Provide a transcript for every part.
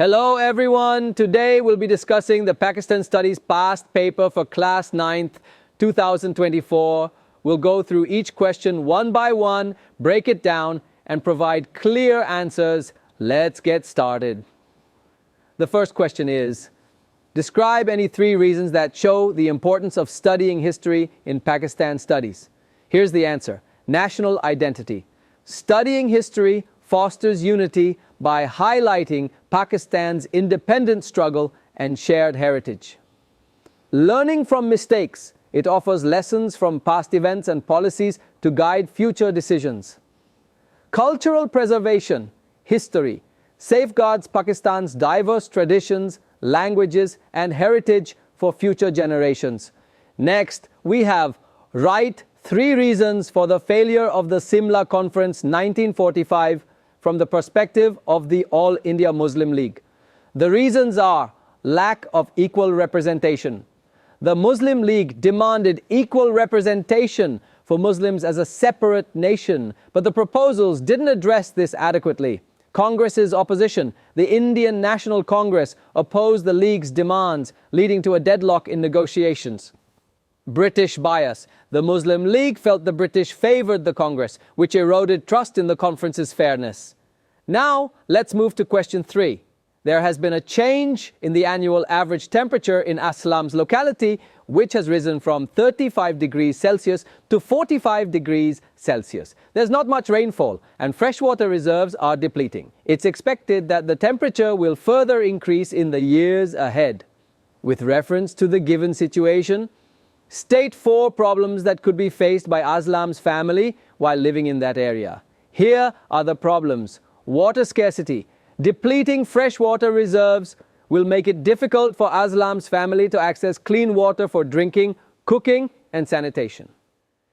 Hello everyone. Today we'll be discussing the Pakistan Studies past paper for class 9th 2024. We'll go through each question one by one, break it down and provide clear answers. Let's get started. The first question is, describe any 3 reasons that show the importance of studying history in Pakistan Studies. Here's the answer. National identity. Studying history fosters unity by highlighting Pakistan's independent struggle and shared heritage. Learning from mistakes, it offers lessons from past events and policies to guide future decisions. Cultural preservation, history, safeguards Pakistan's diverse traditions, languages, and heritage for future generations. Next, we have write 3 reasons for the failure of the Simla Conference 1945 from the perspective of the All India Muslim League. The reasons are lack of equal representation. The Muslim League demanded equal representation for Muslims as a separate nation, but the proposals didn't address this adequately. Congress's opposition, the Indian National Congress, opposed the League's demands, leading to a deadlock in negotiations. British bias. The Muslim League felt the British favoured the Congress, which eroded trust in the conference's fairness. Now, let's move to question 3. There has been a change in the annual average temperature in Aslam's locality, which has risen from 35 degrees Celsius to 45 degrees Celsius. There's not much rainfall, and freshwater reserves are depleting. It's expected that the temperature will further increase in the years ahead. With reference to the given situation, state 4 problems that could be faced by Aslam's family while living in that area. Here are the problems. Water scarcity. Depleting freshwater reserves will make it difficult for Aslam's family to access clean water for drinking, cooking, and sanitation.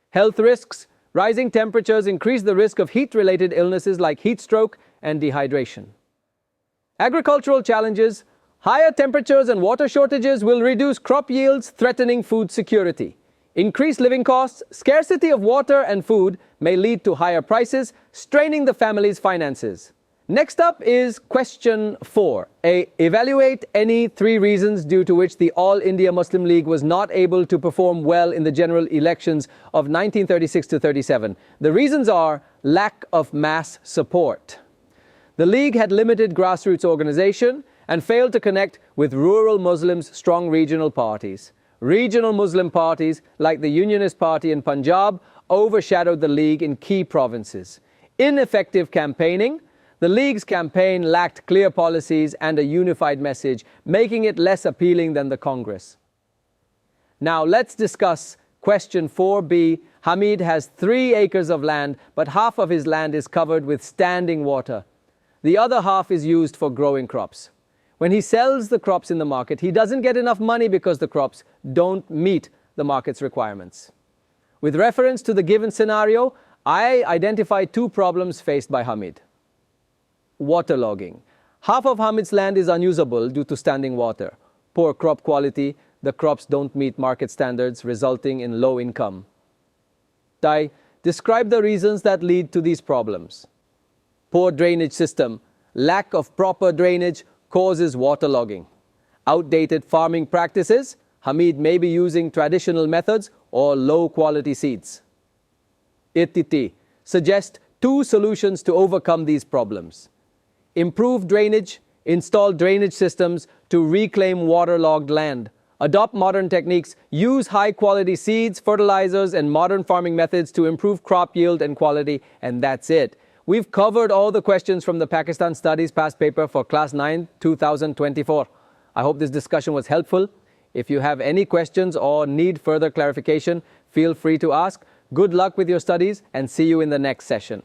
Health risks. Rising temperatures increase the risk of heat-related illnesses like heat stroke and dehydration. Agricultural challenges. Higher temperatures and water shortages will reduce crop yields, threatening food security. Increased living costs, scarcity of water and food may lead to higher prices, straining the family's finances. Next up is question 4. Evaluate any 3 reasons due to which the All India Muslim League was not able to perform well in the general elections of 1936 to 37. The reasons are lack of mass support. The League had limited grassroots organization and failed to connect with rural Muslims' strong regional parties. Regional Muslim parties, like the Unionist Party in Punjab, overshadowed the League in key provinces. Ineffective campaigning. The League's campaign lacked clear policies and a unified message, making it less appealing than the Congress. Now let's discuss question 4b. Hamid has 3 acres of land, but half of his land is covered with standing water. The other half is used for growing crops. When he sells the crops in the market, he doesn't get enough money because the crops don't meet the market's requirements. With reference to the given scenario, I identify 2 problems faced by Hamid. Waterlogging. Half of Hamid's land is unusable due to standing water. Poor crop quality. The crops don't meet market standards, resulting in low income. Describe the reasons that lead to these problems. Poor drainage system. Lack of proper drainage causes waterlogging. Outdated farming practices. Hamid may be using traditional methods or low-quality seeds. ITT. Suggest 2 solutions to overcome these problems. Improve drainage. Install drainage systems to reclaim waterlogged land. Adopt modern techniques. Use high-quality seeds, fertilizers, and modern farming methods to improve crop yield and quality. And that's it. We've covered all the questions from the Pakistan Studies past paper for class 9 2024. I hope this discussion was helpful. If you have any questions or need further clarification, feel free to ask. Good luck with your studies and see you in the next session.